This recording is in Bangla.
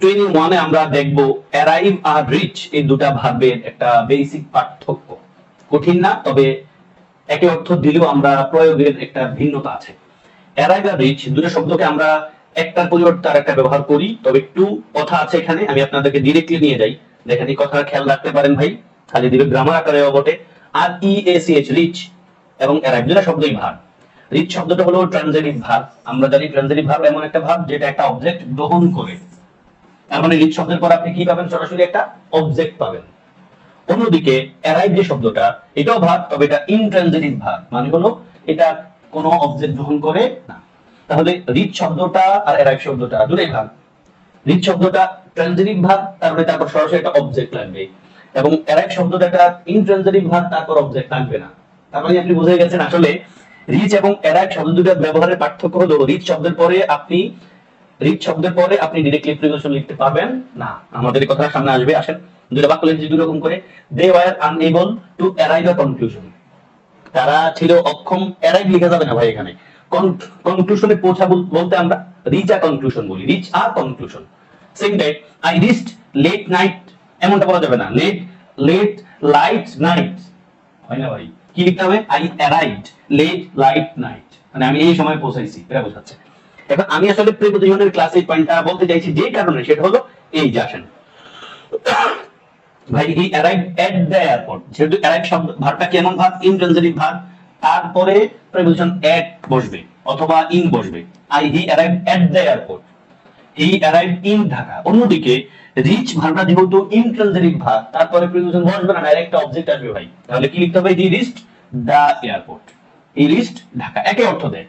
21 এ আমরা দেখব অ্যারাইভ আর রিচ এই দুটা ভার্বের একটা বেসিক পার্থক্য। কঠিন না, তবে একই অর্থ দিলেও আমরা প্রয়োগের একটা ভিন্নতা আছে। অ্যারাইভ আর রিচ দুটো শব্দকে আমরা একটার পরিবর্তে আরেকটা ব্যবহার করি, তবে একটু কথা আছে এখানে, আমি আপনাদেরকে ডিরেক্টলি নিয়ে যাই। দেখেন এই কথাটা খেয়াল রাখতে পারেন ভাই, খালি দিবে গ্রামার আকারে বটে। আর ইএসিএইচ রিচ এবং অ্যারাইভ দুটো শব্দই ভার্ব। রিচ শব্দটা হলো ট্রানজিটিভ ভার্ব। আমরা জানি ট্রানজিটিভ ভার্ব এমন একটা ভার্ব যেটা একটা অবজেক্ট গ্রহণ করে। তার মানে রিচ শব্দের পর আপনি কি পাবেন? সরাসরি একটা অবজেক্ট পাবেন। অন্যদিকে অ্যারাইভ যে শব্দটা, এটাও ভার্ব, তবে এটা ইনট্রানজিটিভ ভার্ব, মানে হলো এটা কোনো অবজেক্ট গ্রহণ করে না। তাহলে রিচ শব্দটা আর অ্যারাইভ শব্দটা দুটোই ভার্ব। রিচ শব্দটা ট্রানজিটিভ ভার্ব, তারপরে তারপর সরাসরি একটা অবজেক্ট লাগবে, এবং অ্যারাইভ শব্দটা একটা ইনট্রানজিটিভ ভার্ব, তারপর অবজেক্ট লাগবে না। তার মানে আপনি বুঝে গেছেন আসলে রিচ এবং অ্যারাইভ শব্দ দুটোর ব্যবহারের পার্থক্য হলো রিচ শব্দের পরে আপনি ডিরেক্টলি প্রিপোজিশন লিখতে পারবেন না। আমাদের এই কথাটা সামনে আসবে। আসেন দুটো বাক্য লিখছি দুই রকম করে। They were unable to arrive a conclusion. তারা ছিল অক্ষম। অ্যারাইভ লেখা যাবে না ভাই এখানে। কনক্লুশনে পৌঁছা বলতে আমরা রিচ আ কনক্লুশন বলি, reach a conclusion. Same day I reached late night, এমনটা বলা যাবে না। লেট লাইট নাইট হয় না ভাই, কি লিখতে হবে? I arrived late light night, মানে আমি এই সময় পৌঁছাইছি, এটা বোঝাচ্ছে। এখন আমি আসলে প্রিপোজিশনের ক্লাসিক পয়েন্টটা বলতে চাইছি যে কারণে, সেটা হলো এই যে আসেন ভাই, হি অ্যারাইভড এট দ্য এয়ারপোর্ট। যেহেতু অ্যারাইভ শব্দ ভার্বটা কেমন ভার্ব? ইনট্রানজিটিভ ভার্ব, তারপরে প্রিপোজিশন এট বসবে অথবা ইন বসবে। হি arrived at the airport, he arrived in Dhaka. অন্যদিকে রিচ ভার্বটা যেহেতু ইনট্রানজিটিভ ভার্ব, তারপরে প্রিপোজিশন বসবে না, ডাইরেক্ট অবজেক্ট আসবে ভাই। তাহলে কি লিখতে হবে? He reached the airport, he reached Dhaka. একই অর্থ দেয়।